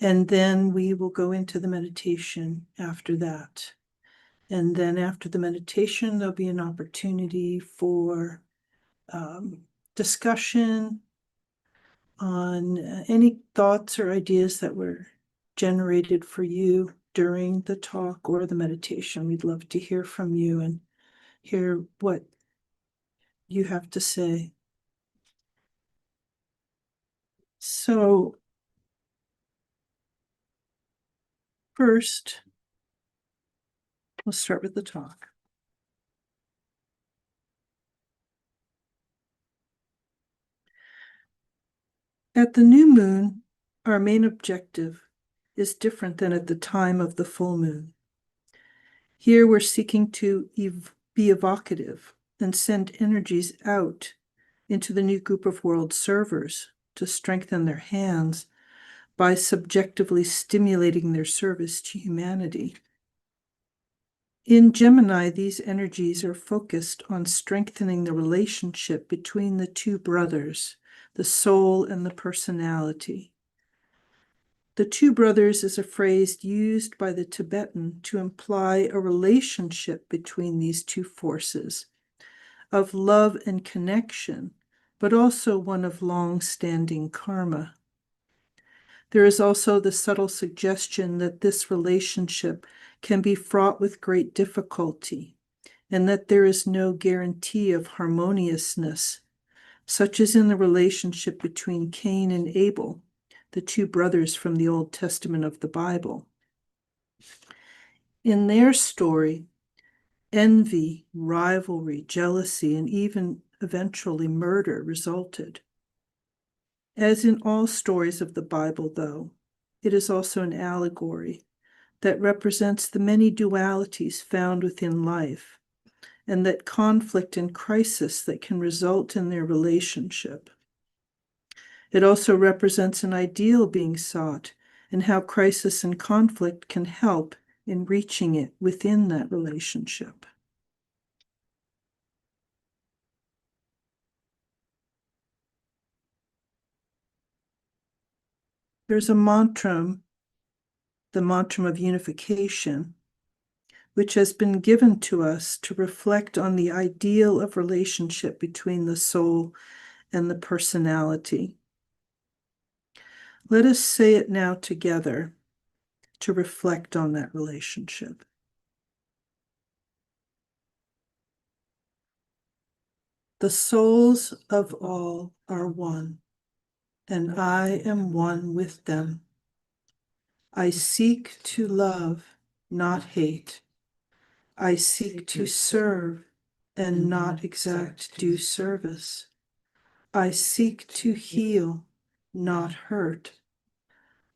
And then we will go into the meditation after that. And then after the meditation, there'll be an opportunity for discussion on any thoughts or ideas that were generated for you during the talk or the meditation. We'd love to hear from you and hear what you have to say. So first, we'll start with the talk. At the new moon, our main objective is different than at the time of the full moon. Here we're seeking to be evocative and send energies out into the new group of world servers to strengthen their hands by subjectively stimulating their service to humanity. In Gemini, these energies are focused on strengthening the relationship between the two brothers, the soul and the personality. The two brothers is a phrase used by the Tibetan to imply a relationship between these two forces of love and connection, but also one of long-standing karma. There is also the subtle suggestion that this relationship can be fraught with great difficulty, and that there is no guarantee of harmoniousness, such as in the relationship between Cain and Abel, the two brothers from the Old Testament of the Bible. In their story, envy, rivalry, jealousy, and even eventually murder resulted. As in all stories of the Bible, though, it is also an allegory that represents the many dualities found within life and that conflict and crisis that can result in their relationship. It also represents an ideal being sought and how crisis and conflict can help in reaching it within that relationship. There's a mantra, the mantra of unification, which has been given to us to reflect on the ideal of relationship between the soul and the personality. Let us say it now together to reflect on that relationship. The souls of all are one, and I am one with them. I seek to love, not hate. I seek to serve and not exact due service. I seek to heal, not hurt.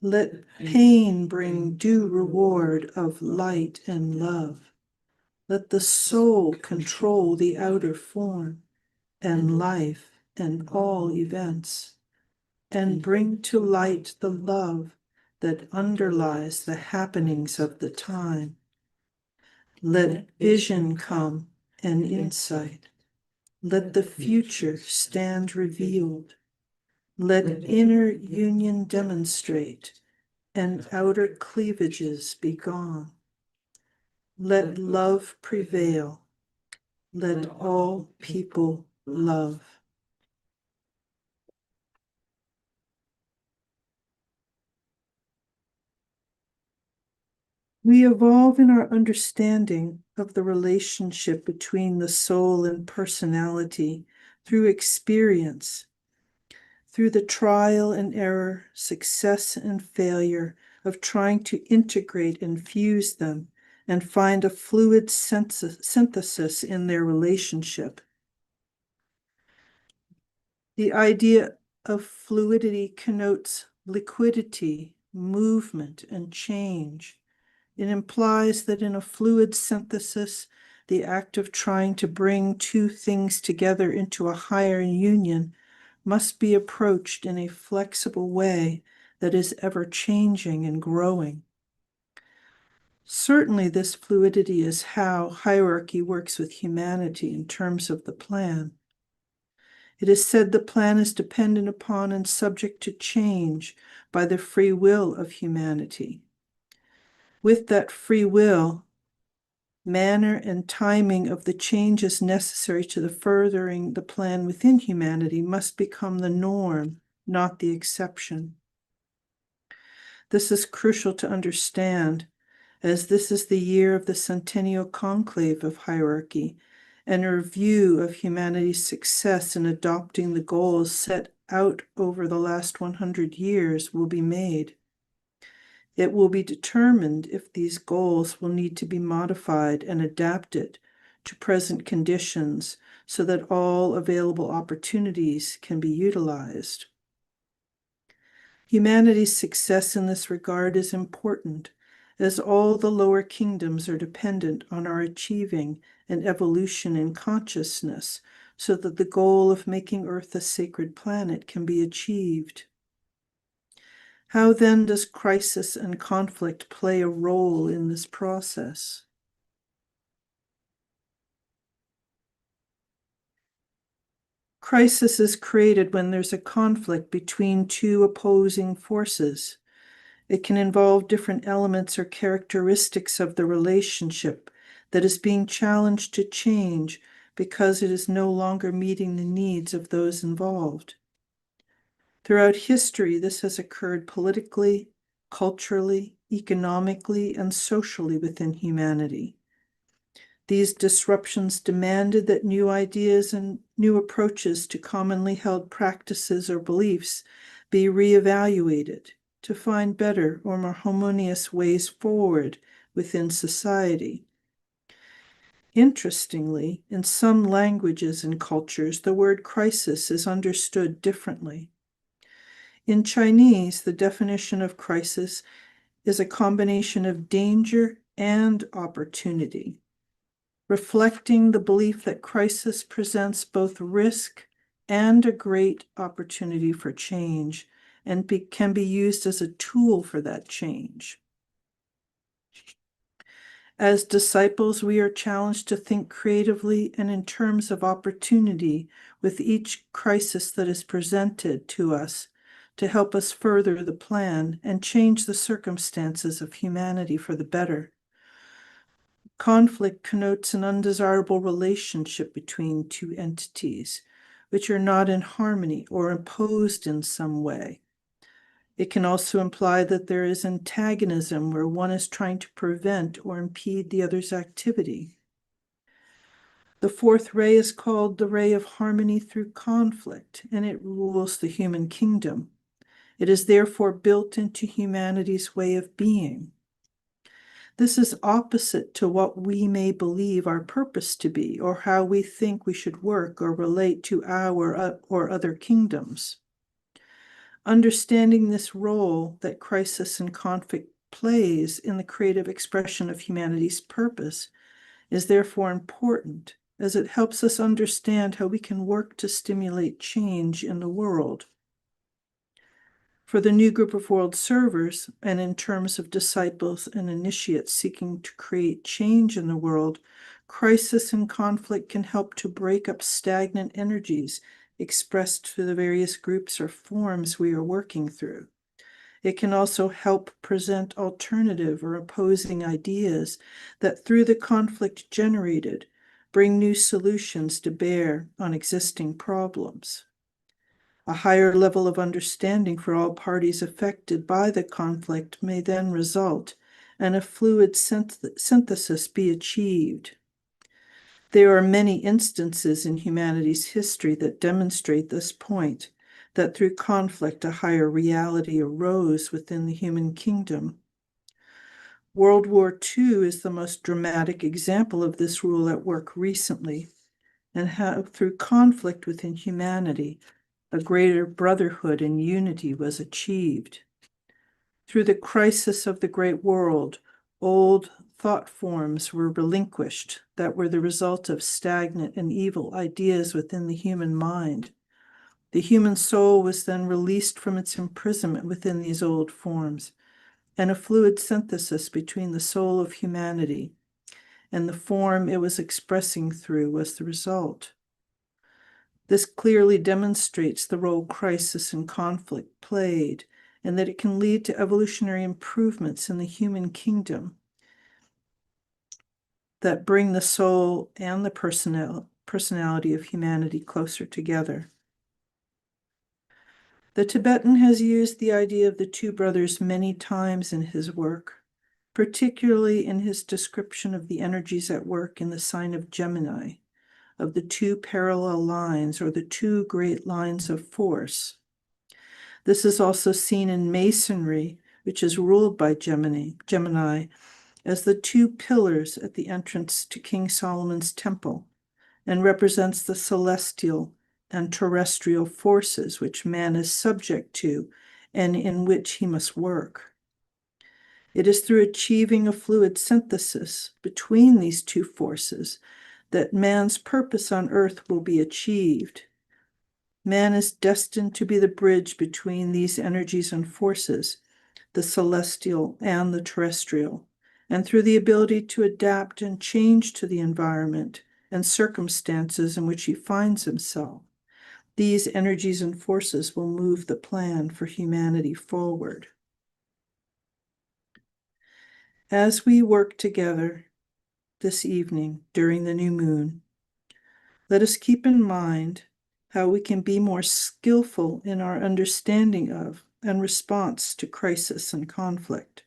Let pain bring due reward of light and love. Let the soul control the outer form and life and all events, and bring to light the love that underlies the happenings of the time. Let vision come and insight. Let the future stand revealed. Let inner union demonstrate and outer cleavages be gone. Let love prevail. Let all people love. We evolve in our understanding of the relationship between the soul and personality through experience, through the trial and error, success and failure of trying to integrate and fuse them and find a fluid synthesis in their relationship. The idea of fluidity connotes liquidity, movement, and change. It implies that in a fluid synthesis, the act of trying to bring two things together into a higher union must be approached in a flexible way that is ever changing and growing. Certainly, this fluidity is how hierarchy works with humanity in terms of the plan. It is said the plan is dependent upon and subject to change by the free will of humanity. With that free will, manner and timing of the changes necessary to the furthering the plan within humanity must become the norm, not the exception. This is crucial to understand, as this is the year of the centennial conclave of hierarchy, and a review of humanity's success in adopting the goals set out over the last 100 years will be made. It will be determined if these goals will need to be modified and adapted to present conditions so that all available opportunities can be utilized. Humanity's success in this regard is important, as all the lower kingdoms are dependent on our achieving an evolution in consciousness so that the goal of making Earth a sacred planet can be achieved. How then does crisis and conflict play a role in this process? Crisis is created when there's a conflict between two opposing forces. It can involve different elements or characteristics of the relationship that is being challenged to change because it is no longer meeting the needs of those involved. Throughout history, this has occurred politically, culturally, economically, and socially within humanity. These disruptions demanded that new ideas and new approaches to commonly held practices or beliefs be reevaluated to find better or more harmonious ways forward within society. Interestingly, in some languages and cultures, the word crisis is understood differently. In Chinese, the definition of crisis is a combination of danger and opportunity, reflecting the belief that crisis presents both risk and a great opportunity for change and can be used as a tool for that change. As disciples, we are challenged to think creatively and in terms of opportunity with each crisis that is presented to us to help us further the plan and change the circumstances of humanity for the better. Conflict connotes an undesirable relationship between two entities, which are not in harmony or opposed in some way. It can also imply that there is antagonism where one is trying to prevent or impede the other's activity. The fourth ray is called the ray of harmony through conflict, and it rules the human kingdom. It is therefore built into humanity's way of being. This is opposite to what we may believe our purpose to be, or how we think we should work or relate to our or other kingdoms. Understanding this role that crisis and conflict plays in the creative expression of humanity's purpose is therefore important, as it helps us understand how we can work to stimulate change in the world. For the new group of world servers, and in terms of disciples and initiates seeking to create change in the world, crisis and conflict can help to break up stagnant energies expressed through the various groups or forms we are working through. It can also help present alternative or opposing ideas that, through the conflict generated, bring new solutions to bear on existing problems. A higher level of understanding for all parties affected by the conflict may then result, and a fluid synthesis be achieved. There are many instances in humanity's history that demonstrate this point, that through conflict a higher reality arose within the human kingdom. World War II is the most dramatic example of this rule at work recently, and how through conflict within humanity, a greater brotherhood and unity was achieved. Through the crisis of the great world, old thought forms were relinquished that were the result of stagnant and evil ideas within the human mind. The human soul was then released from its imprisonment within these old forms, and a fluid synthesis between the soul of humanity and the form it was expressing through was the result. This clearly demonstrates the role crisis and conflict played, and that it can lead to evolutionary improvements in the human kingdom that bring the soul and the personality of humanity closer together. The Tibetan has used the idea of the two brothers many times in his work, particularly in his description of the energies at work in the sign of Gemini, of the two parallel lines or the two great lines of force. This is also seen in Masonry, which is ruled by Gemini, as the two pillars at the entrance to King Solomon's temple, and represents the celestial and terrestrial forces which man is subject to and in which he must work. It is through achieving a fluid synthesis between these two forces that man's purpose on earth will be achieved. Man is destined to be the bridge between these energies and forces, the celestial and the terrestrial, and through the ability to adapt and change to the environment and circumstances in which he finds himself. These energies and forces will move the plan for humanity forward. As we work together this evening during the new moon, let us keep in mind how we can be more skillful in our understanding of and response to crisis and conflict.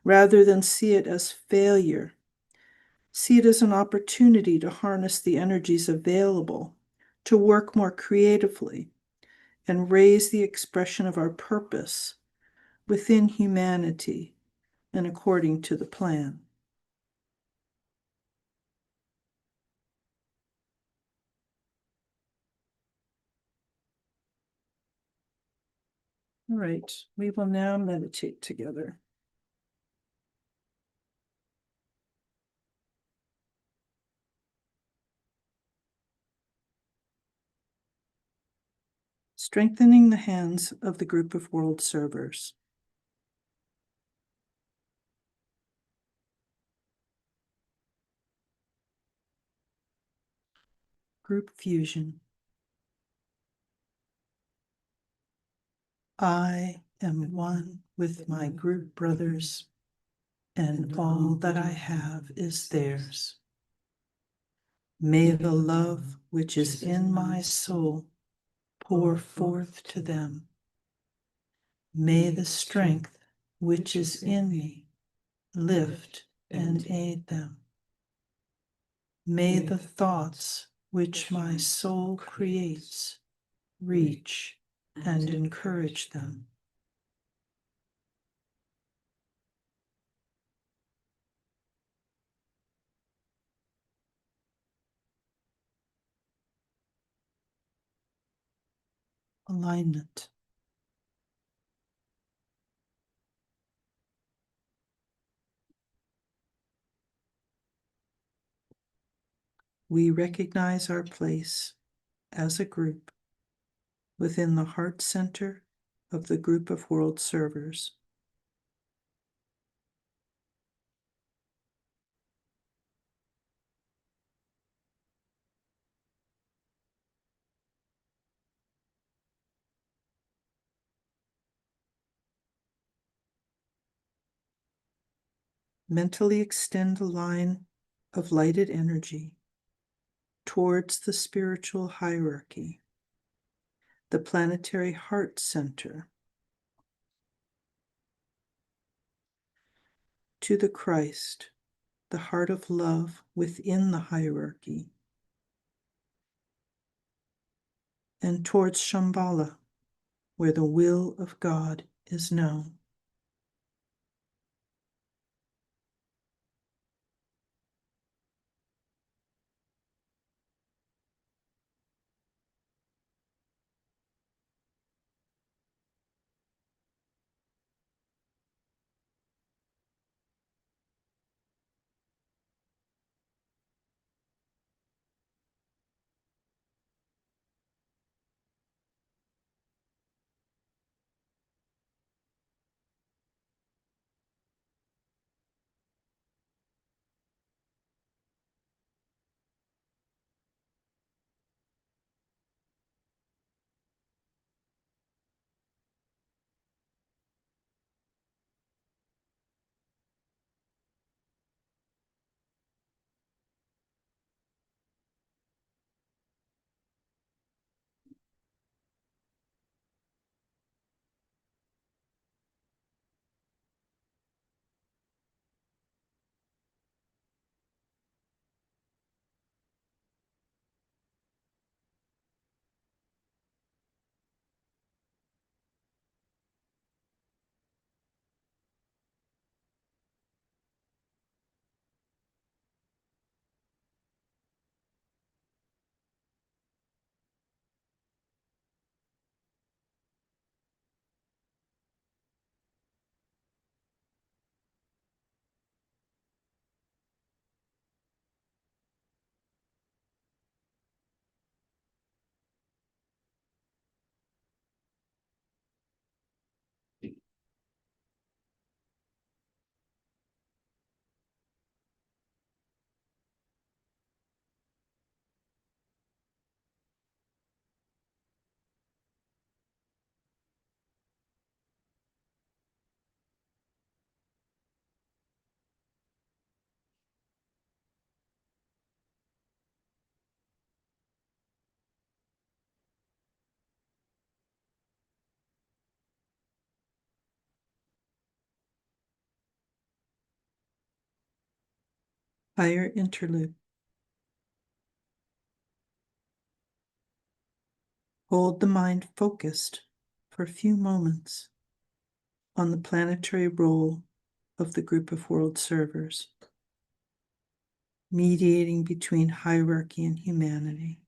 Rather than see it as failure, see it as an opportunity to harness the energies available, to work more creatively, and raise the expression of our purpose within humanity and according to the plan. All right, we will now meditate together. Strengthening the hands of the group of world servers. Group fusion. I am one with my group brothers, and all that I have is theirs. May the love which is in my soul pour forth to them. May the strength which is in me lift and aid them. May the thoughts which my soul creates reach and encourage them. Alignment. We recognize our place as a group within the heart center of the group of world servers. Mentally extend a line of lighted energy towards the spiritual hierarchy, the planetary heart center, to the Christ, the heart of love within the hierarchy, and towards Shambhala, where the will of God is known. Higher interlude. Hold the mind focused for a few moments on the planetary role of the group of world servers, mediating between hierarchy and humanity,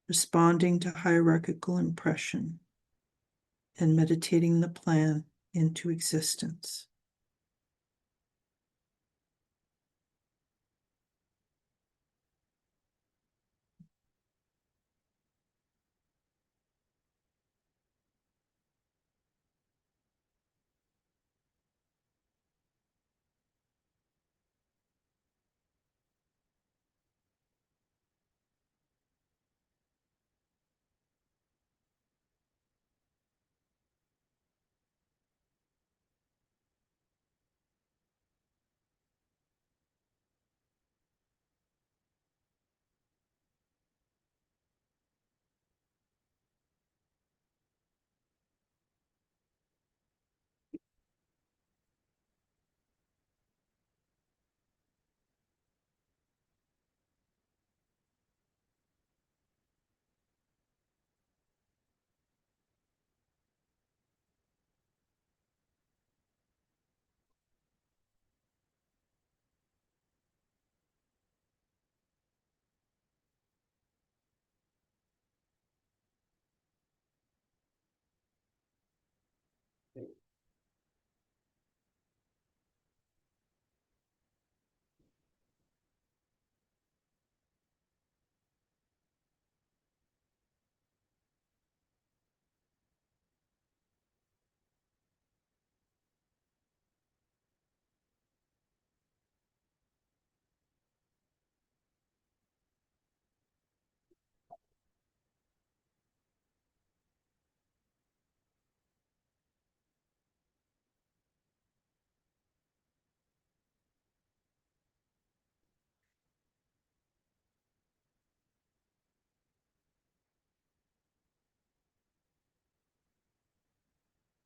responding to hierarchical impression, and meditating the plan into existence.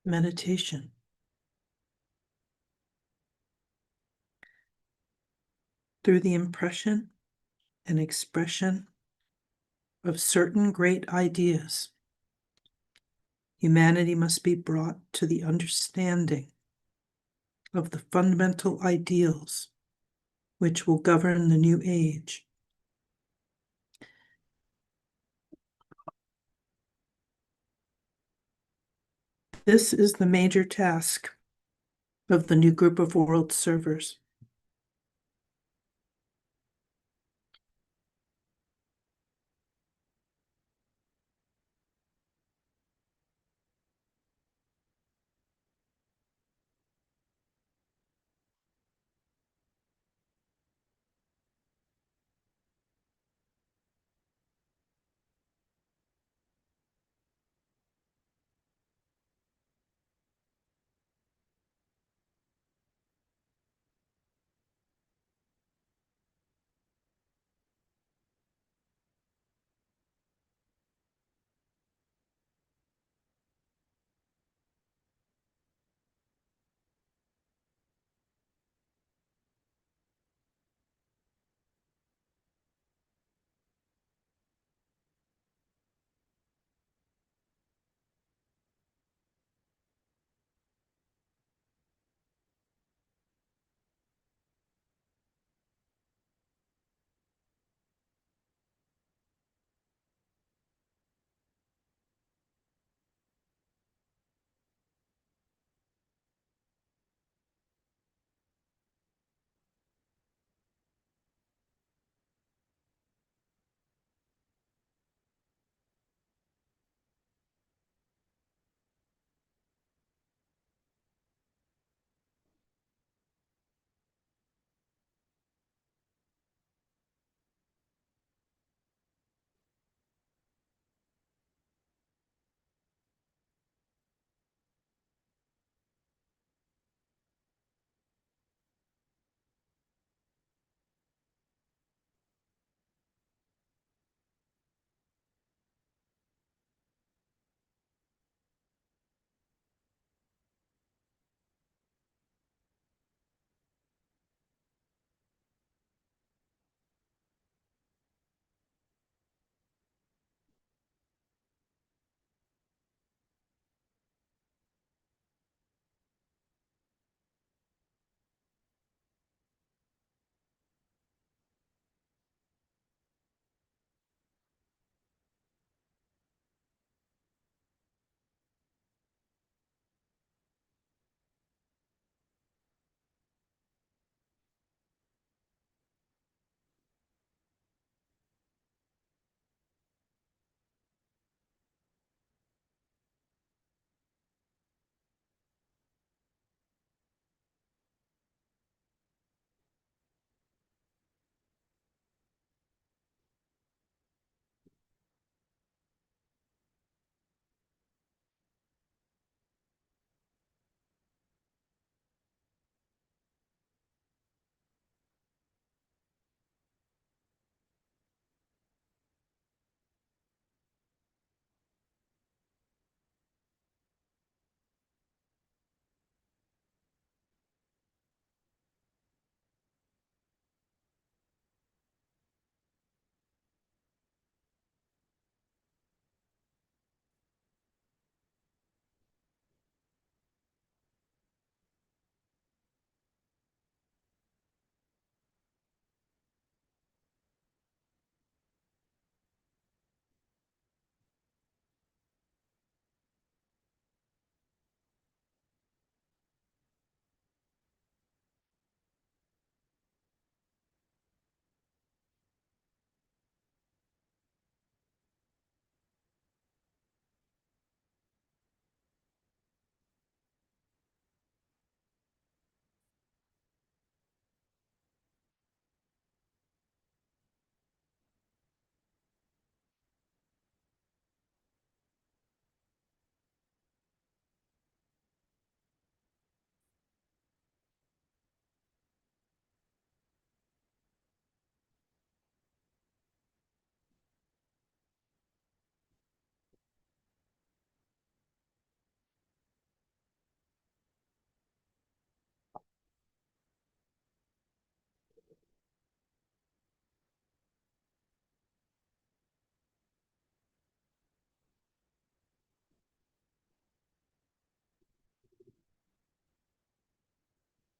Meditation. Through the impression and expression of certain great ideas, humanity must be brought to the understanding of the fundamental ideals which will govern the new age. This is the major task of the new group of world servers.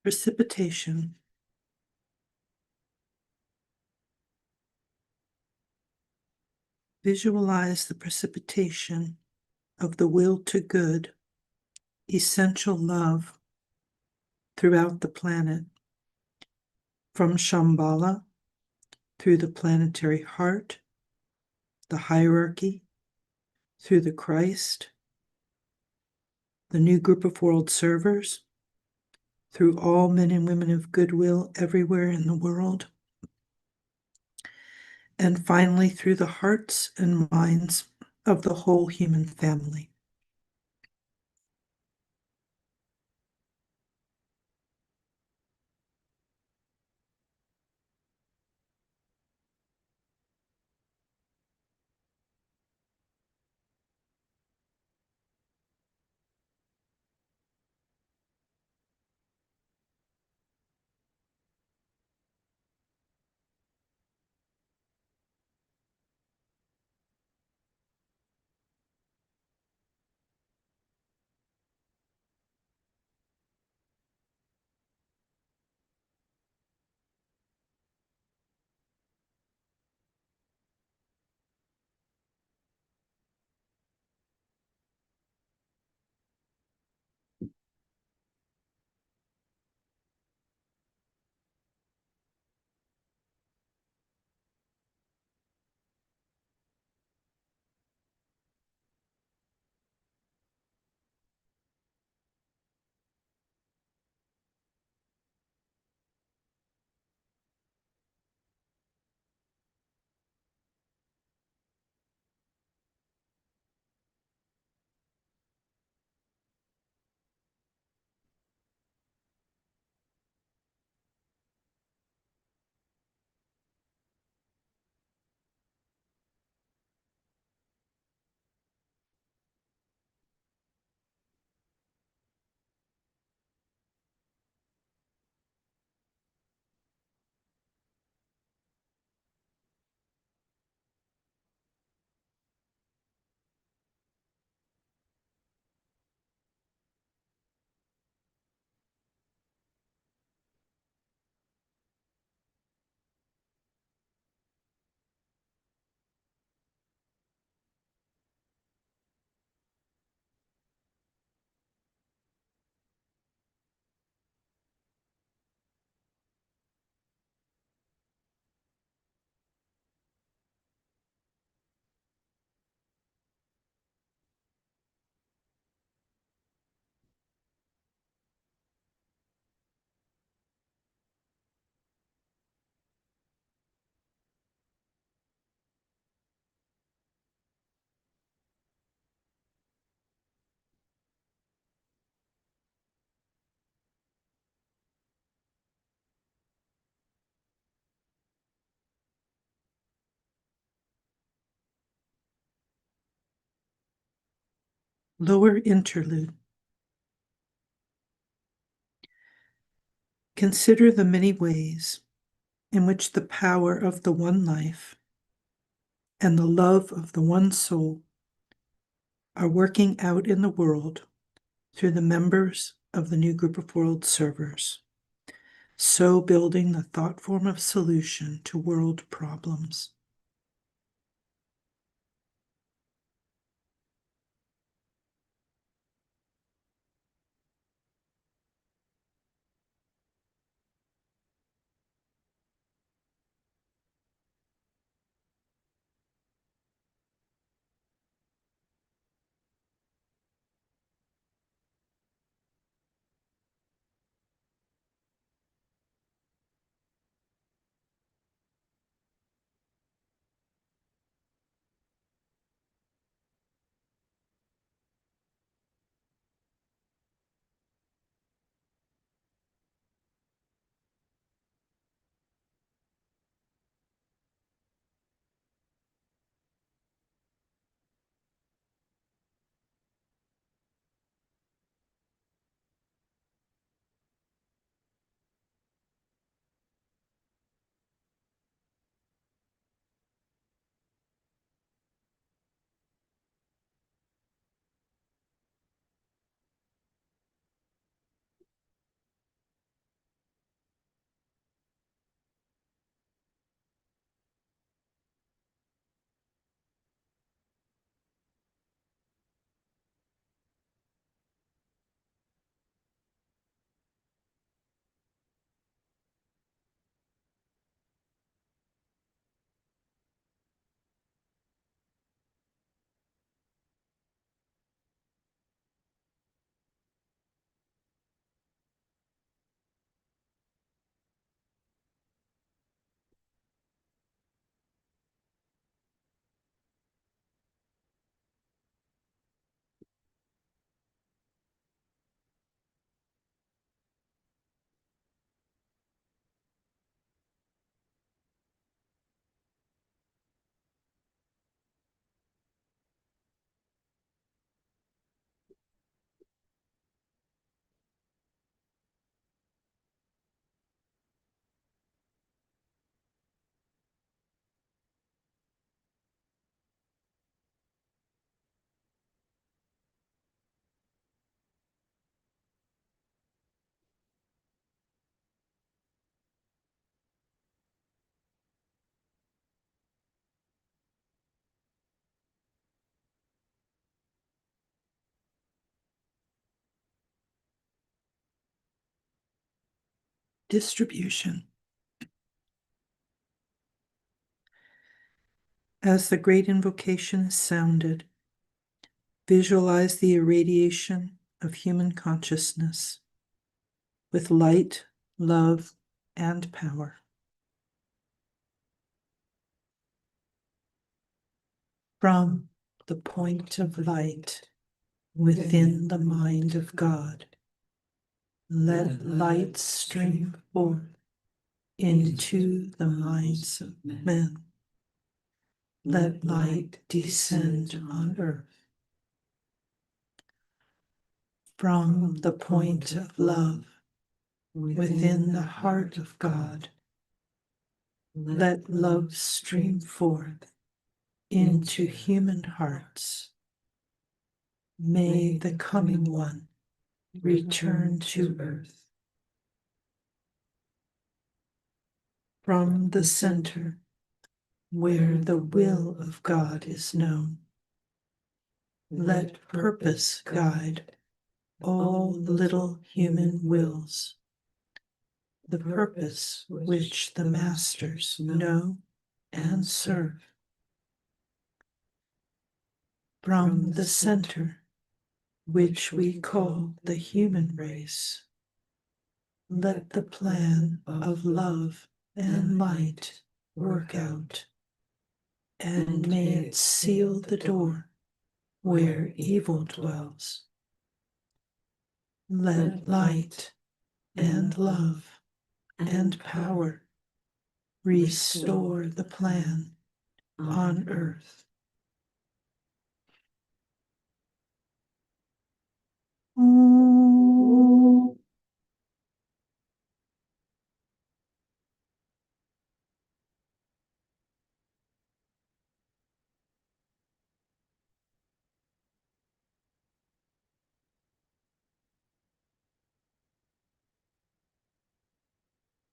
Precipitation. Visualize the precipitation of the will to good, essential love throughout the planet, from Shambhala through the planetary heart, the hierarchy, through the Christ, the new group of world servers, through all men and women of goodwill everywhere in the world, and finally through the hearts and minds of the whole human family. Lower interlude. Consider the many ways in which the power of the one life and the love of the one soul are working out in the world through the members of the new group of world servers, so building the thought form of solution to world problems. distribution. As the great invocation is sounded, visualize the irradiation of human consciousness with light, love, and power. From the point of light within the mind of God, let light stream forth into the minds of men. Let light descend on earth. From the point of love within the heart of God, let love stream forth into human hearts. May the coming one return to earth. From the center, where the will of God is known, let purpose guide all little human wills, the purpose which the masters know and serve. From the center, which we call the human race, let the plan of love and light work out, and may it seal the door where evil dwells. Let light and love and power restore the plan on earth. Oh.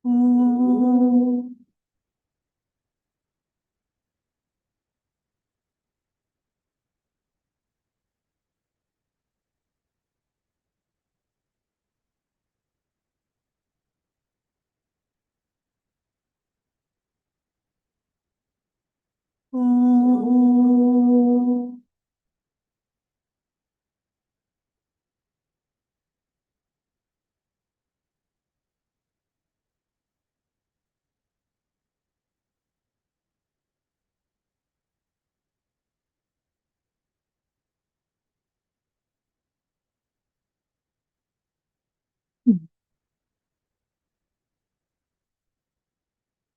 Oh. Oh.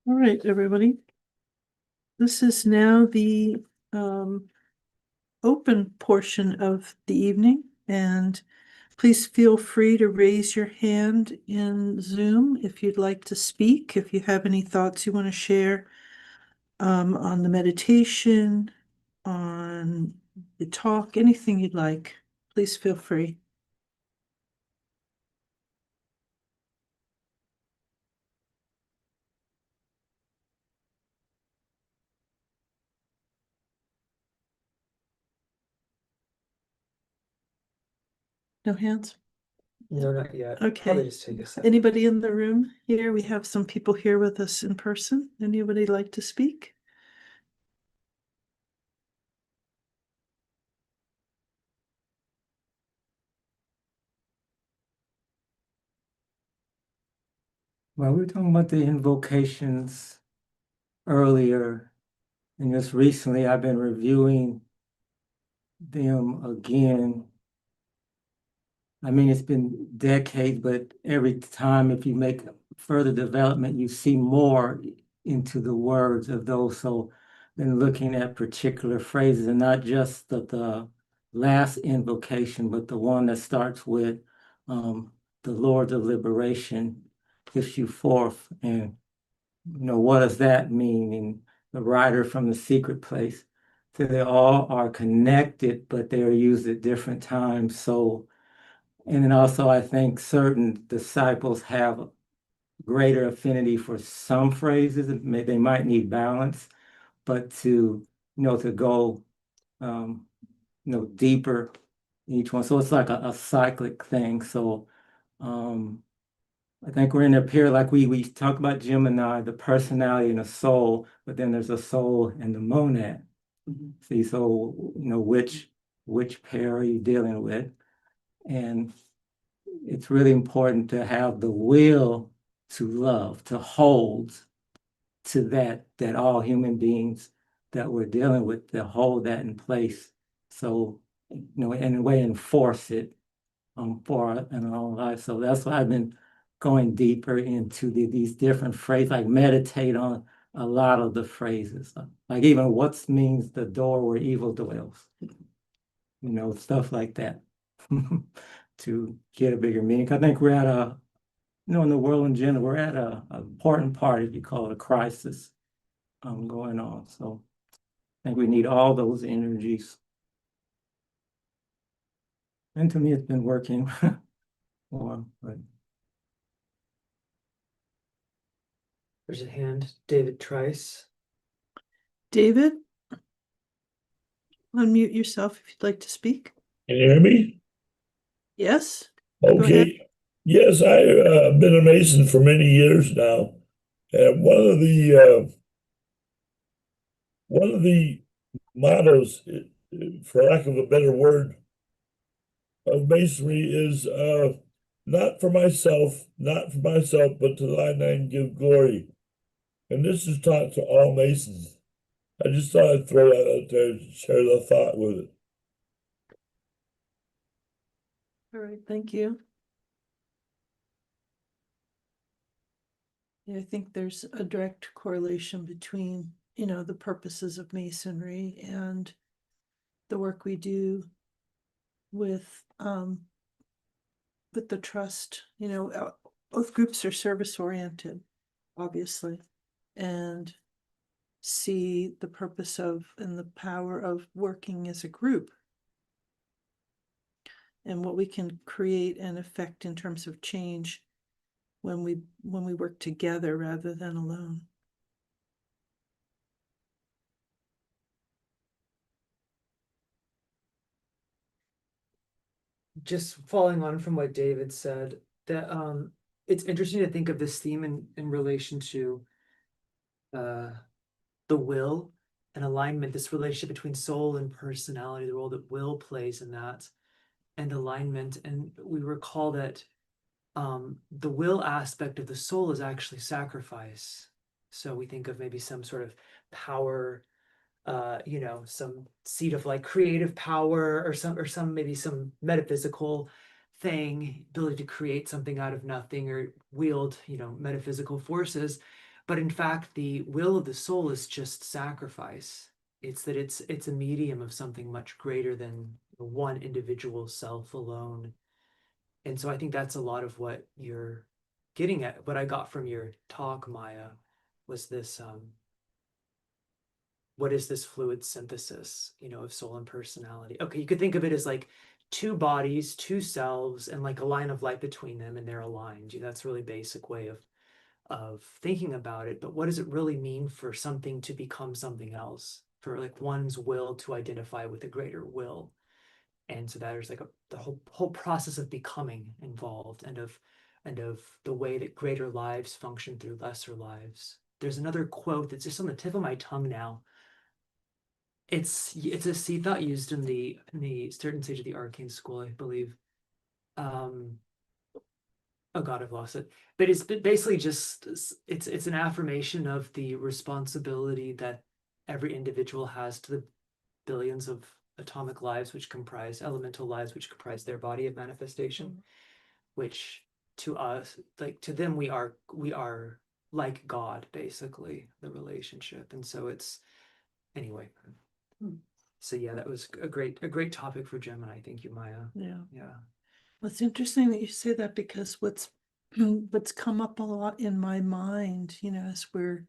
All right, everybody. This is now the open portion of the evening, and please feel free to raise your hand in Zoom if you'd like to speak, if you have any thoughts you want to share on the meditation, on the talk, anything you'd like. Please feel free. No hands? No, not yet. Okay. Probably just take a second. Anybody in the room here? We have some people here with us in person. Anybody like to speak? Well, we were talking about the invocations earlier, and just recently I've been reviewing them again. I mean, it's been decades, but every time if you make further development, you see more into the words of those. So been looking at particular phrases, and not just the last invocation, but the one that starts with the Lord of liberation issue forth. And what does that mean? And the rider from the secret place. So they all are connected, but they are used at different times. So, and then also I think certain disciples have greater affinity for some phrases. They might need balance, but to go, deeper in each one. So it's like a cyclic thing. So, I think we're in a period like we talk about Gemini, the personality and the soul, but then there's a soul and the monad. See, so which pair are you dealing with? And it's really important to have the will to love, to hold to that all human beings that we're dealing with, to hold that in place. So, in a way, enforce it in our own life. So that's why I've been going deeper into these different phrases, like meditate on a lot of the phrases, like even what means the door where evil dwells, stuff like that, to get a bigger meaning. I think we're at in the world in general, we're at a important part, if you call it a crisis, going on. So I think we need all those energies. And to me, it's been working more, but There's a hand, David Trice. David, unmute yourself if you'd like to speak. Can you hear me? Yes? Go ahead. Okay. Yes, I've been a Mason for many years now. And one of the mottos, for lack of a better word, of Masonry is not for myself, but to thy name give glory. And this is taught to all Masons. I just thought I'd throw that out there to share the thought with it. All right, thank you. Yeah, I think there's a direct correlation between, the purposes of Masonry and the work we do with the trust. Both groups are service oriented, obviously, and see the purpose of and the power of working as a group and what we can create and affect in terms of change when we work together rather than alone. Just following on from what David said, that it's interesting to think of this theme in relation to the will and alignment, this relationship between soul and personality, the role that will plays in that, and alignment. And we recall that the will aspect of the soul is actually sacrifice. So we think of maybe some sort of power, some seat of like creative power, or some maybe some metaphysical thing, ability to create something out of nothing or wield, metaphysical forces. But in fact, the will of the soul is just sacrifice. It's that it's a medium of something much greater than one individual self alone. And so I think that's a lot of what you're getting at. What I got from your talk, Maya, was this what is this fluid synthesis, of soul and personality? Okay, you could think of it as like two bodies, two selves, and like a line of light between them, and they're aligned. That's a really basic way of thinking about it. But what does it really mean for something to become something else? For like one's will to identify with a greater will. And so there's like the whole process of becoming involved, and of the way that greater lives function through lesser lives. There's another quote that's just on the tip of my tongue now. It's a seed thought used in the certain stage of the arcane school, I believe. Oh God, I've lost it. But it's basically just it's an affirmation of the responsibility that every individual has to the billions of atomic lives which comprise elemental lives which comprise their body of manifestation, which to us, like to them, we are like God, basically, the relationship. And so it's anyway. So yeah, that was a great topic for Gemini. Thank you, Maya. Yeah. Yeah. Well, it's interesting that you say that, because what's come up a lot in my mind, as we're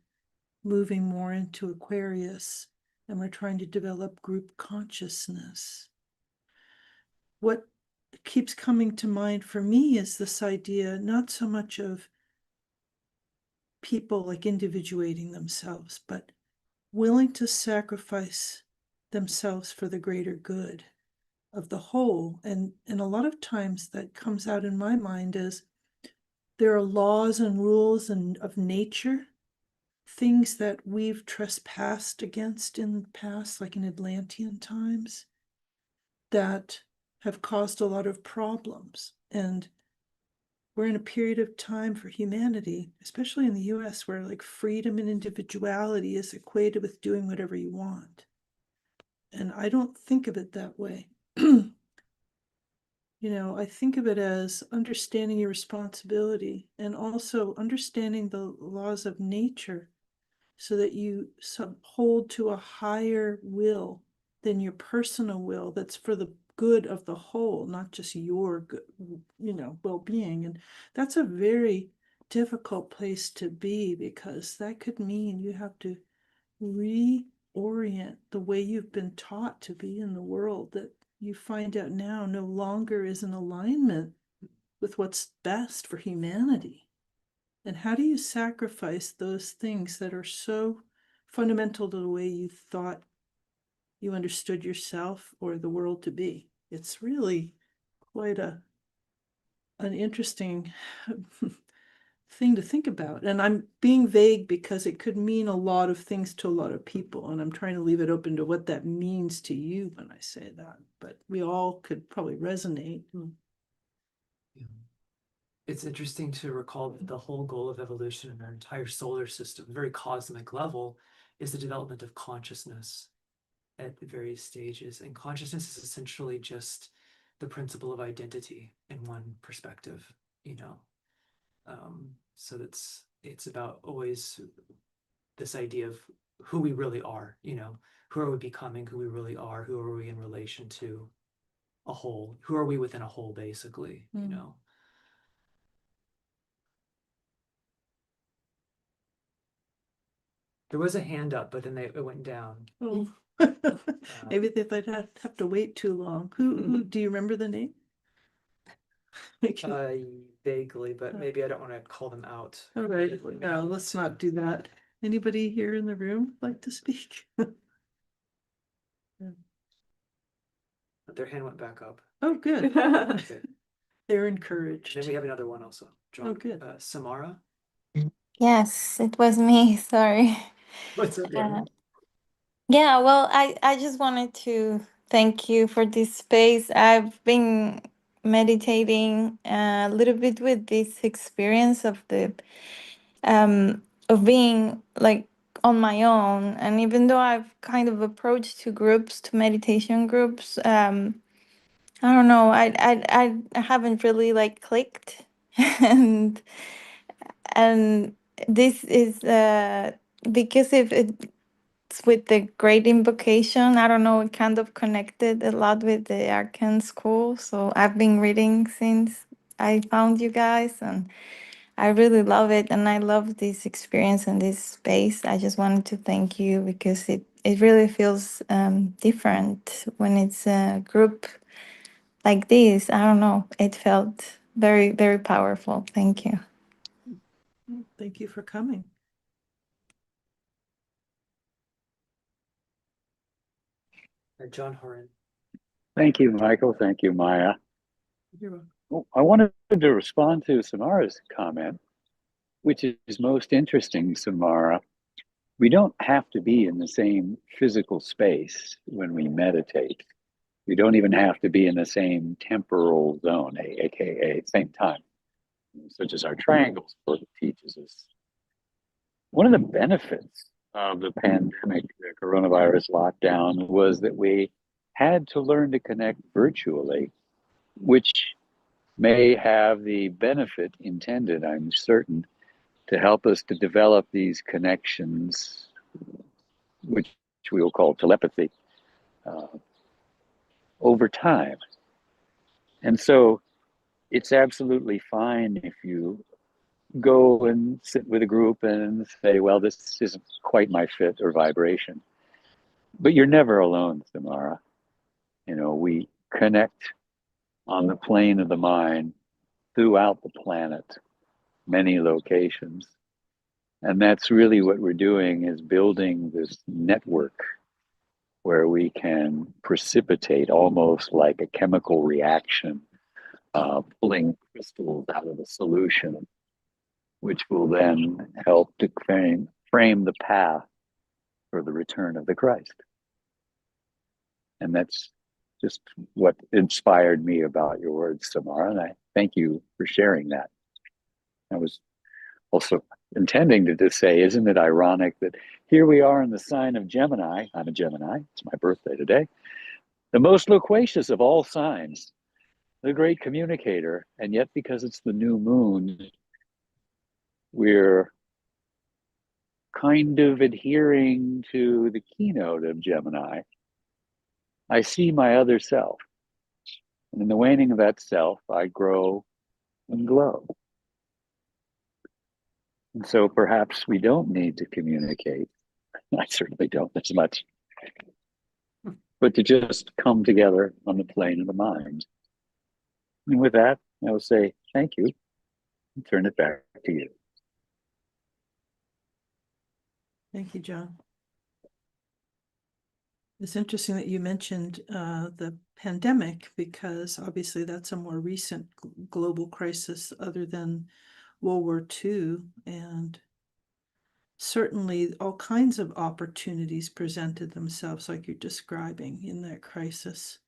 moving more into Aquarius and we're trying to develop group consciousness, what keeps coming to mind for me is this idea, not so much of people like individuating themselves, but willing to sacrifice themselves for the greater good of the whole. And a lot of times that comes out in my mind as there are laws and rules and of nature, things that we've trespassed against in the past, like in Atlantean times, that have caused a lot of problems. And we're in a period of time for humanity, especially in the US, where like freedom and individuality is equated with doing whatever you want. And I don't think of it that way. You know, I think of it as understanding your responsibility and also understanding the laws of nature so that you hold to a higher will than your personal will that's for the good of the whole, not just your good, you know, well-being. And that's a very difficult place to be, because that could mean you have to reorient the way you've been taught to be in the world, that you find out now no longer is in alignment with what's best for humanity. And how do you sacrifice those things that are so fundamental to the way you thought you understood yourself or the world to be? It's really quite an interesting thing to think about. And I'm being vague because it could mean a lot of things to a lot of people. And I'm trying to leave it open to what that means to you when I say that. But we all could probably resonate. Yeah. It's interesting to recall that the whole goal of evolution in our entire solar system, very cosmic level, is the development of consciousness at the various stages. And consciousness is essentially just the principle of identity in one perspective, you know. So it's about always this idea of who we really are, you know, who are we becoming, who we really are, who are we in relation to a whole, who are we within a whole, basically, you know. There was a hand up, but then it went down. Oh. Maybe they thought I'd have to wait too long. Who do you remember the name? Vaguely, but maybe I don't want to call them out. All right, no, let's not do that. Anybody here in the room like to speak? But their hand went back up. Oh, good. Okay. They're Then encouraged. we have another one also. Oh, good. Samara. Yes, it was me. Sorry. What's okay? Yeah, well, I just wanted to thank you for this space. I've been meditating a little bit with this experience of being like on my own, and even though I've kind of approached to groups, to meditation groups, I don't know, I haven't really like clicked, and and this is because if it's with the great invocation, I don't know, it kind of connected a lot with the Arcan school. So I've been reading since I found you guys, and I really love it, and I love this experience and this space. I just wanted to thank you because it really feels different when it's a group like this. I don't know, it felt very, very powerful. Thank you. Thank you for coming. John Horan. Thank you, Michael. Thank you, Maya. You're welcome. Well, I wanted to respond to Samara's comment, which is most interesting, Samara. We don't have to be in the same physical space when we meditate. We don't even have to be in the same temporal zone, aka same time, such as our triangles book teaches us. One of the benefits of the pandemic, the coronavirus lockdown, was that we had to learn to connect virtually, which may have the benefit intended, I'm certain, to help us to develop these connections, which we will call telepathy, over time. And so it's absolutely fine if you go and sit with a group and say, well, this isn't quite my fit or vibration. But you're never alone, Samara. You know, we connect on the plane of the mind throughout the planet, many locations. And that's really what we're doing, is building this network where we can precipitate almost like a chemical reaction, pulling crystals out of a solution which will then help to frame the path for the return of the Christ. And that's just what inspired me about your words, Samara. And I thank you for sharing that. I was also intending to just say, isn't it ironic that here we are in the sign of Gemini? I'm a Gemini. It's my birthday today. The most loquacious of all signs, the great communicator. And yet, because it's the new moon, we're kind of adhering to the keynote of Gemini. I see my other self. And in the waning of that self, I grow and glow. And so perhaps we don't need to communicate. I certainly don't as much. But to just come together on the plane of the mind. And with that, I will say thank you and turn it back to you. Thank you, John. It's interesting that you mentioned the pandemic, because obviously that's a more recent global crisis other than World War II. And certainly all kinds of opportunities presented themselves like you're describing in that crisis.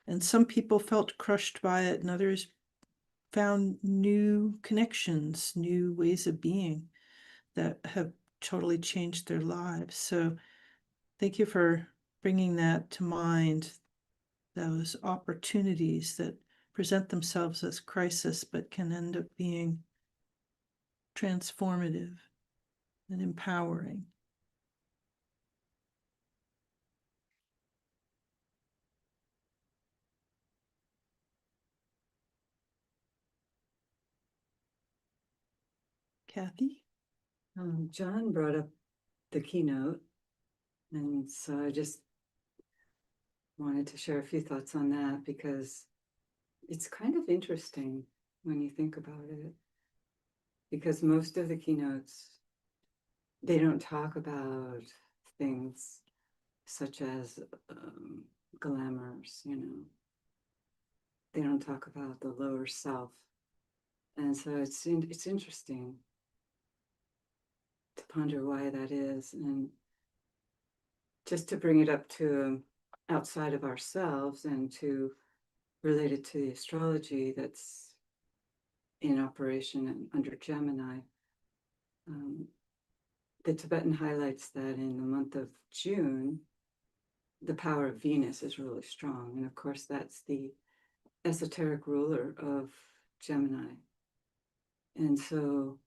And some people felt crushed by it, and others found new connections, new ways of being that have totally changed their lives. So thank you for bringing that to mind, those opportunities that present themselves as crisis, but can end up being transformative and empowering. Kathy? John brought up the keynote, and so I just wanted to share a few thoughts on that, because it's kind of interesting when you think about it, because most of the keynotes, they don't talk about things such as glamours, they don't talk about the lower self. And so it's interesting to ponder why that is, and just to bring it up to outside of ourselves and to relate it to the astrology that's in operation and under Gemini. The Tibetan highlights that in the month of June, the power of Venus is really strong. And of course, that's the esoteric ruler of Gemini. And so,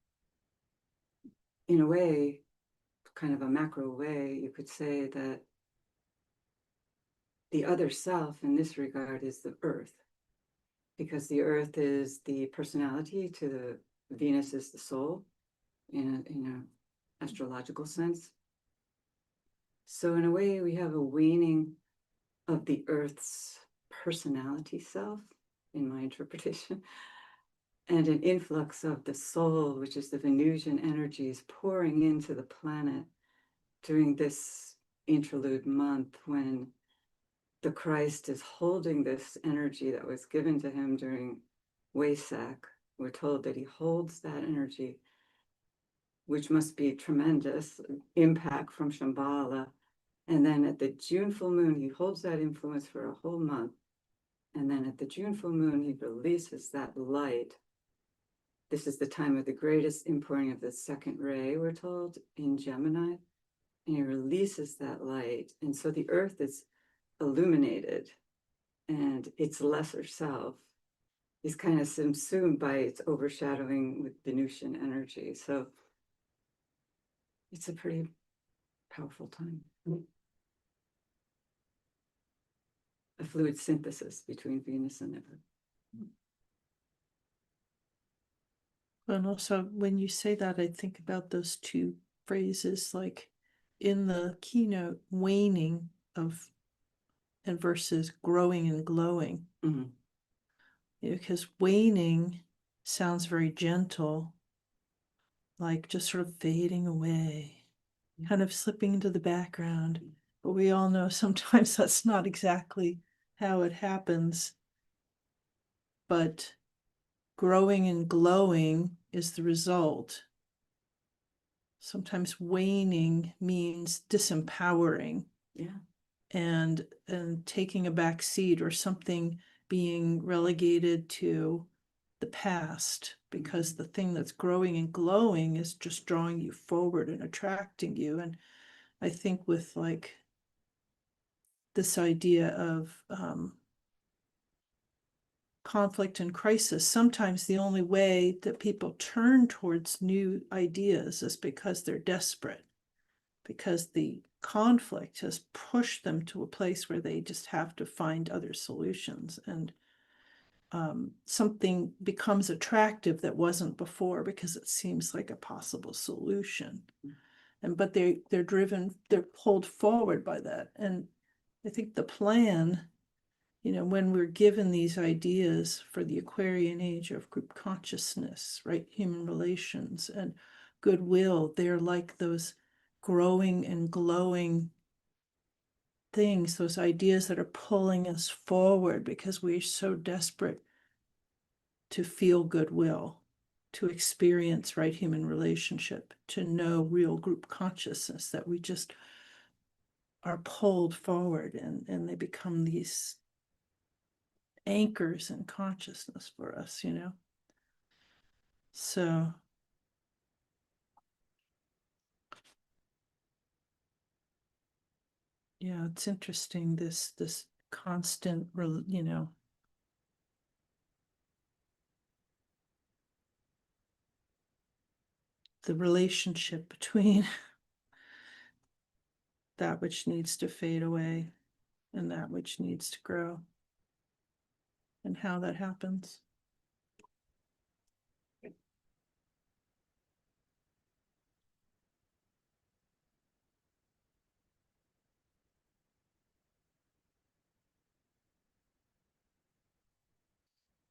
in a way, kind of a macro way, you could say that the other self in this regard is the earth, because the earth is the personality to the Venus is the soul in an astrological sense. So in a way, we have a waning of the earth's personality self, in my interpretation, and an influx of the soul, which is the Venusian energies pouring into the planet during this interlude month, when the Christ is holding this energy that was given to him during Wesak. We're told that he holds that energy, which must be tremendous impact from Shambhala. And then at the June full moon, he holds that influence for a whole month. And then at the June full moon, he releases that light. This is the time of the greatest impouring of the second ray, we're told, in Gemini. And he releases that light. And so the earth is illuminated, and its lesser self is kind of subsumed by its overshadowing with Venusian energy. So it's a pretty powerful time. A fluid synthesis between Venus and Earth. And also, when you say that, I think about those two phrases, like in the keynote, waning of and versus growing and glowing. Mm-hmm. Because waning sounds very gentle, like just sort of fading away, kind of slipping into the background. But we all know sometimes that's not exactly how it happens. But growing and glowing is the result. Sometimes waning means disempowering. Yeah. And taking a back seat, or something being relegated to the past, because the thing that's growing and glowing is just drawing you forward and attracting you. And I think with like this idea of conflict and crisis, sometimes the only way that people turn towards new ideas is because they're desperate, because the conflict has pushed them to a place where they just have to find other solutions. And something becomes attractive that wasn't before because it seems like a possible solution. And but they're driven, they're pulled forward by that. And I think the plan, when we're given these ideas for the Aquarian age of group consciousness, right, human relations and goodwill, they're like those growing and glowing things, those ideas that are pulling us forward because we're so desperate to feel goodwill, to experience right human relationship, to know real group consciousness, that we just are pulled forward, and they become these anchors in consciousness for us, So yeah, it's interesting, this constant, the relationship between that which needs to fade away and that which needs to grow, and how that happens.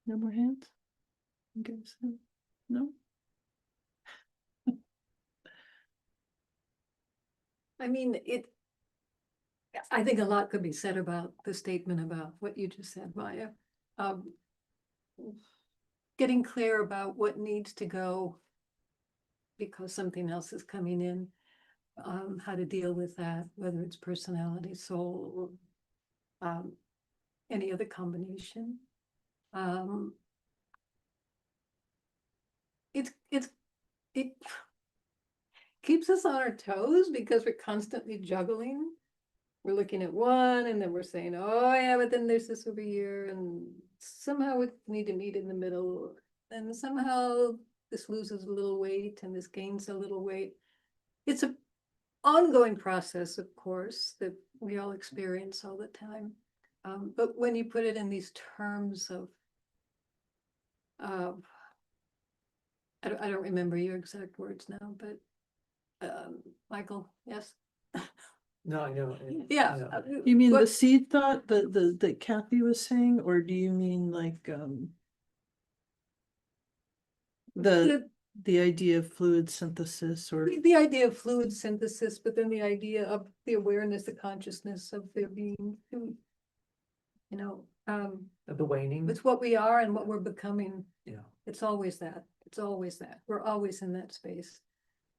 No more hands? Okay, so, no? I mean, I think a lot could be said about the statement about what you just said, Maya. Um, Getting clear about what needs to go because something else is coming in, how to deal with that, whether it's personality, soul, or any other combination. It keeps us on our toes because we're constantly juggling. We're looking at one and then we're saying, oh yeah, but then there's this over here, and somehow we need to meet in the middle, and somehow this loses a little weight and this gains a little weight. It's an ongoing process, of course, that we all experience all the time. But when you put it in these terms of I don't remember your exact words now, but Michael, yes. No, I know. Yeah. You mean the what- seed thought that Kathy was saying, or do you mean like the idea of fluid synthesis, or the idea of fluid synthesis, but then the idea of the awareness, the consciousness of there being, Of the waning. it's what we are and what we're becoming. Yeah. It's always that. It's always that. We're always in that space.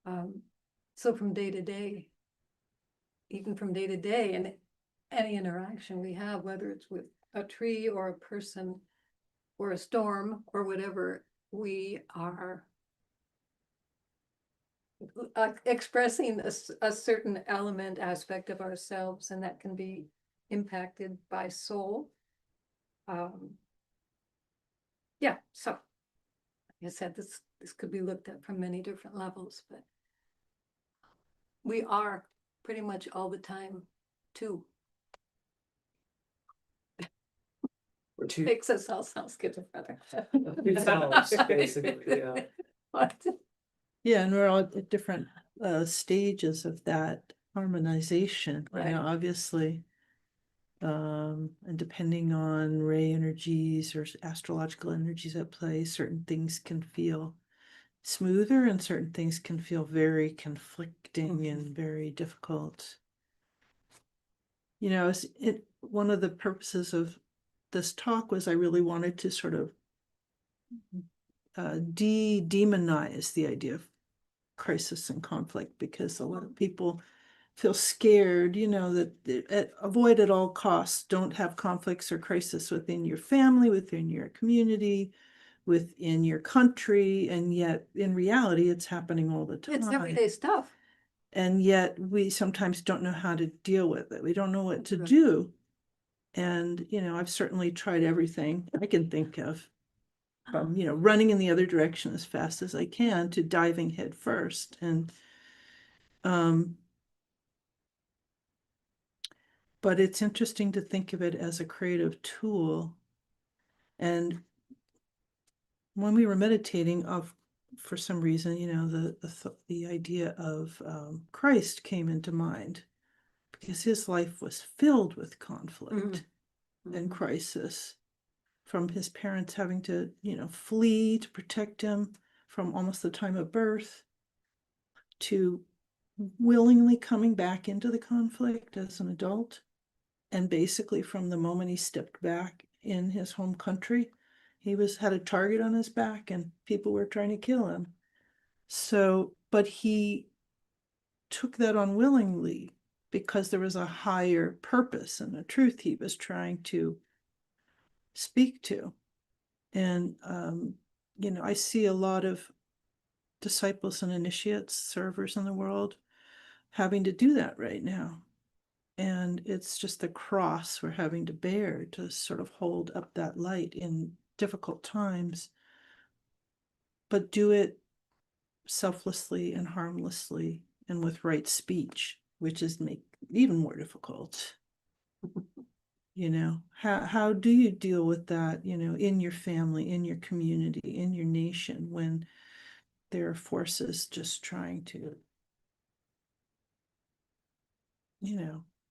So from day to day, even from day to day, and any interaction we have, whether it's with a tree or a person or a storm or whatever, we are expressing a certain element, aspect of ourselves, and that can be impacted by soul. Yeah, so like I said, this could be looked at from many different levels, but we are pretty much all the time too. Or two, Makes us all sound schizophrenic. two selves, basically, yeah. What? yeah, and we're all at different stages of that harmonization, Right. obviously. And depending on ray energies or astrological energies at play, certain things can feel smoother and certain things can feel very conflicting and very difficult. One of the purposes of this talk was I really wanted to sort of demonize the idea of crisis and conflict, because a lot of people feel scared, that avoid at all costs, don't have conflicts or crisis within your family, within your community, within your country, and yet in reality it's happening all the time. It's everyday stuff. And yet we sometimes don't know how to deal with it. We don't know what to Right. do. And I've certainly tried everything I can think of, from running in the other direction as fast as I can to diving head first. And but it's interesting to think of it as a creative tool. And when we were meditating, for some reason, the idea of Christ came into mind, because his life was filled with conflict and crisis, from his parents having to, flee to protect him from almost the time of birth, to willingly coming back into the conflict as an adult. And basically from the moment he stepped back in his home country, he had a target on his back and people were trying to kill him. So, but he took that on willingly, because there was a higher purpose and a truth he was trying to speak to. And I see a lot of disciples and initiates, servers in the world, having to do that right now. And it's just the cross we're having to bear to sort of hold up that light in difficult times, but do it selflessly and harmlessly and with right speech, which is even more difficult. How do you deal with that, in your family, in your community, in your nation, when there are forces just trying to,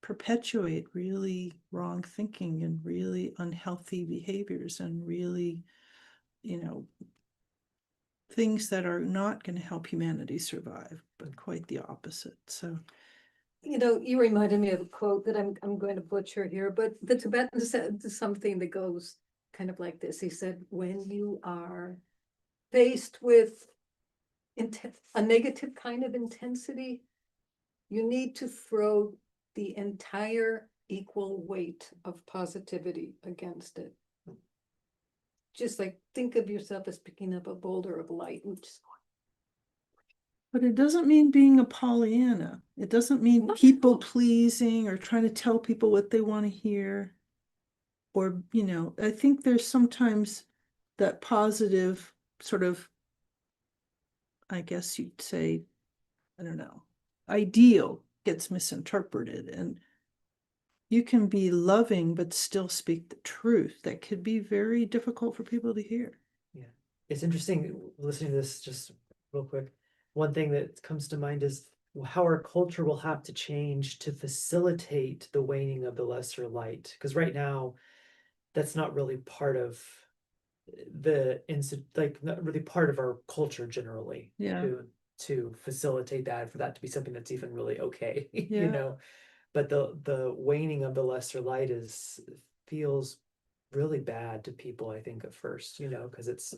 perpetuate really wrong thinking and really unhealthy behaviors and really, things that are not going to help humanity survive, but quite the opposite. So, You reminded me of a quote that I'm going to butcher here, but the Tibetan said something that goes kind of like this. He said, when you are faced with a negative kind of intensity, you need to throw the entire equal weight of positivity against it. Just like think of yourself as picking up a boulder of light and just but it doesn't mean being a Pollyanna. It doesn't mean No. people pleasing or trying to tell people what they want to hear. Or, I think there's sometimes that positive sort of, I guess you'd say, I don't know, ideal gets misinterpreted. And you can be loving but still speak the truth. That could be very difficult for people to hear. Yeah, it's interesting listening to this just real quick. One thing that comes to mind is how our culture will have to change to facilitate the waning of the lesser light. Because right now, that's not really part of not really part of our culture generally. Yeah. To facilitate that, for that to be something that's even really okay, Yeah. But the waning of the lesser light feels really bad to people, I think, at first, because it's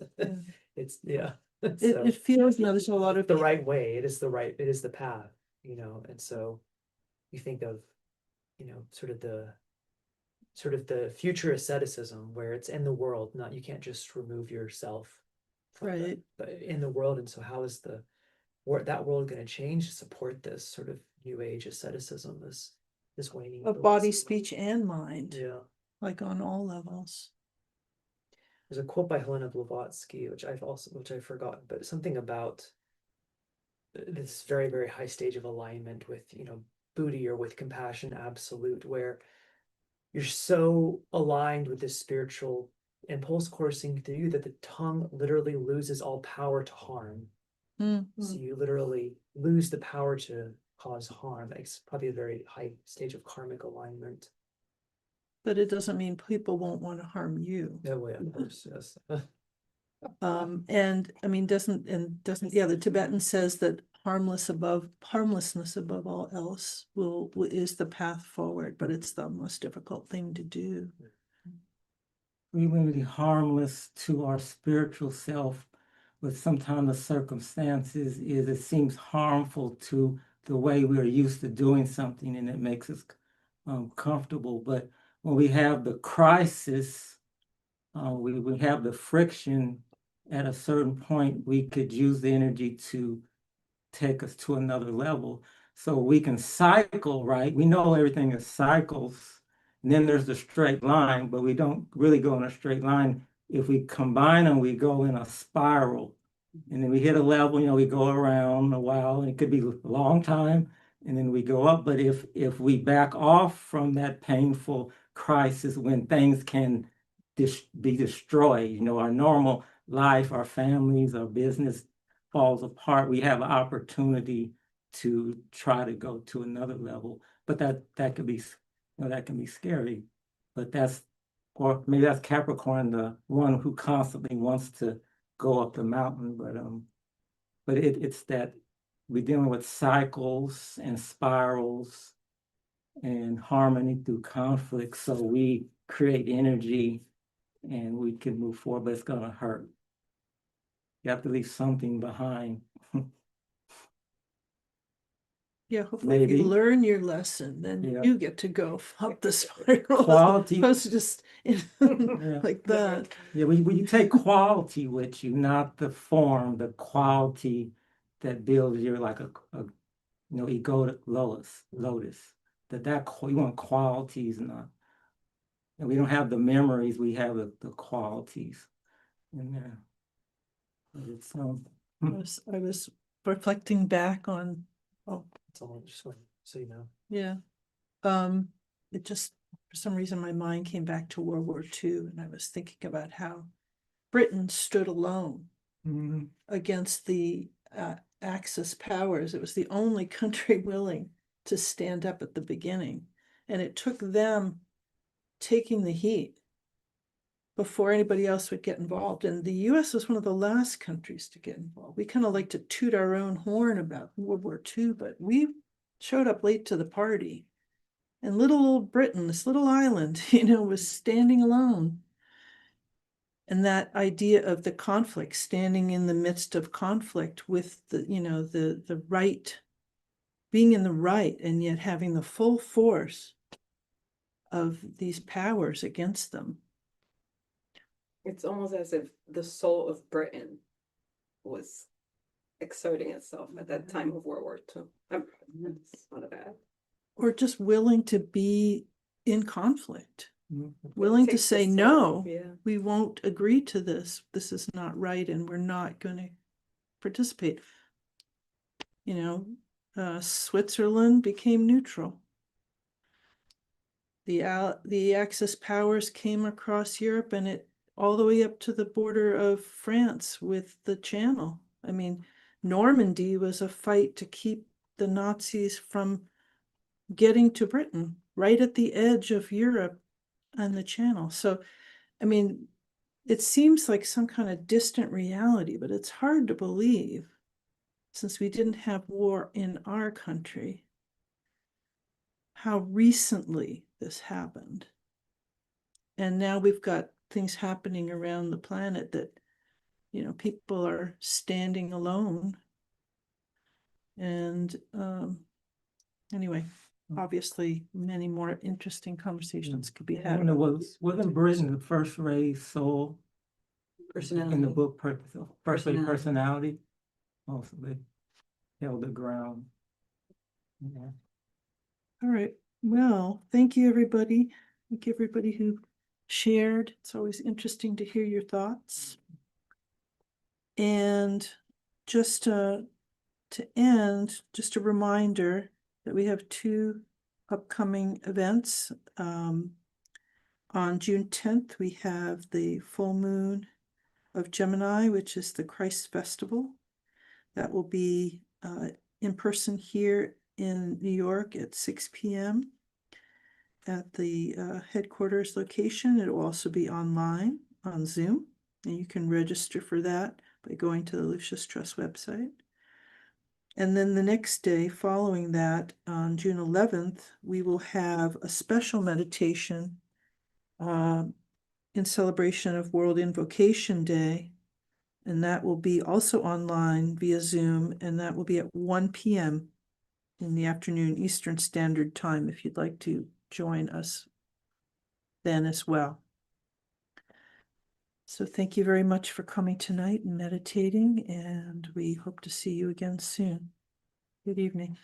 yeah. So It feels, there's a lot of the right way. It is the path, and so you think of, sort of the future asceticism where it's in the world, not, you can't just remove yourself from right. but in the world. And so how is that world going to change to support this sort of new age asceticism, this waning Of body, speech, and mind. Yeah. Like on all levels. There's a quote by Helena Blavatsky, which I've forgotten, but something about this very, very high stage of alignment with, Buddhi, or with compassion absolute, where you're so aligned with this spiritual impulse coursing through you that the tongue literally loses all power to harm. So you literally lose the power to cause harm. It's probably a very high stage of karmic alignment. But it doesn't mean people won't want to harm you. Oh, yeah, of course, yes. And I mean, the Tibetan says that harmlessness above all else is the path forward, but it's the most difficult thing to do. We may be harmless to our spiritual self, but sometimes the circumstances is it seems harmful to the way we're used to doing something, and it makes us comfortable. But when we have the crisis, we have the friction, at a certain point, we could use the energy to take us to another level. So we can cycle, right? We know everything is cycles. And then there's the straight line, but we don't really go in a straight line. If we combine them, we go in a spiral. And then we hit a level, we go around a while, and it could be a long time, and then we go up. But if we back off from that painful crisis when things can be destroyed, our normal life, our families, our business falls apart, we have an opportunity to try to go to another level. But that could be, that can be scary. But or maybe that's Capricorn, the one who constantly wants to go up the mountain. But it's that we're dealing with cycles and spirals and harmony through conflict. So we create energy and we can move forward, but it's gonna hurt. You have to leave something behind. Yeah, hopefully if Maybe. you learn your lesson, then Yeah. you get to go up the spiral. Quality. Opposed to just like that. Yeah, when you take quality with you, not the form, the quality that builds your like a egoic lotus. You want qualities, not. And we don't have the memories, we have the qualities in there. But it's I was reflecting back on, That's all, just so you know. yeah. It just, for some reason, my mind came back to World War II, and I was thinking about how Britain stood alone against the Axis powers. It was the only country willing to stand up at the beginning, and it took them taking the heat before anybody else would get involved. And the US was one of the last countries to get involved. We kind of like to toot our own horn about World War II, but we showed up late to the party. And little old Britain, this little island, was standing alone. And that idea of the conflict, standing in the midst of conflict with the right, being in the right, and yet having the full force of these powers against them. It's almost as if the soul of Britain was exerting itself at that time of World War II. That's not a bad. Or just willing to be in conflict, Mhm. willing to Takes the say, soul, no, yeah. we won't agree to this. This is not right, and we're not going to participate. Switzerland became neutral. The Axis powers came across Europe, and it all the way up to the border of France with the Channel. I mean, Normandy was a fight to keep the Nazis from getting to Britain, right at the edge of Europe and the Channel. So, I mean, it seems like some kind of distant reality, but it's hard to believe, since we didn't have war in our country, how recently this happened. And now we've got things happening around the planet that, people are standing alone. And anyway, obviously many more interesting conversations could be had. Wasn't Britain the first raised soul Personality. in the book, first raised Personality. personality? Also, they held the ground. Yeah. All right. Well, thank you, everybody. Thank you, everybody who shared. It's always interesting to hear your thoughts. And just to end, just a reminder that we have 2 upcoming events. On June 10th, we have the full moon of Gemini, which is the Christ Festival. That will be in person here in New York at 6 p.m. at the headquarters location. It will also be online on Zoom, and you can register for that by going to the Lucis Trust website. And then the next day following that, on June 11th, we will have a special meditation in celebration of World Invocation Day And that will be also online via Zoom, and that will be at 1 p.m. in the afternoon Eastern Standard Time, if you'd like to join us then as well. So thank you very much for coming tonight and meditating, and we hope to see you again soon. Good evening.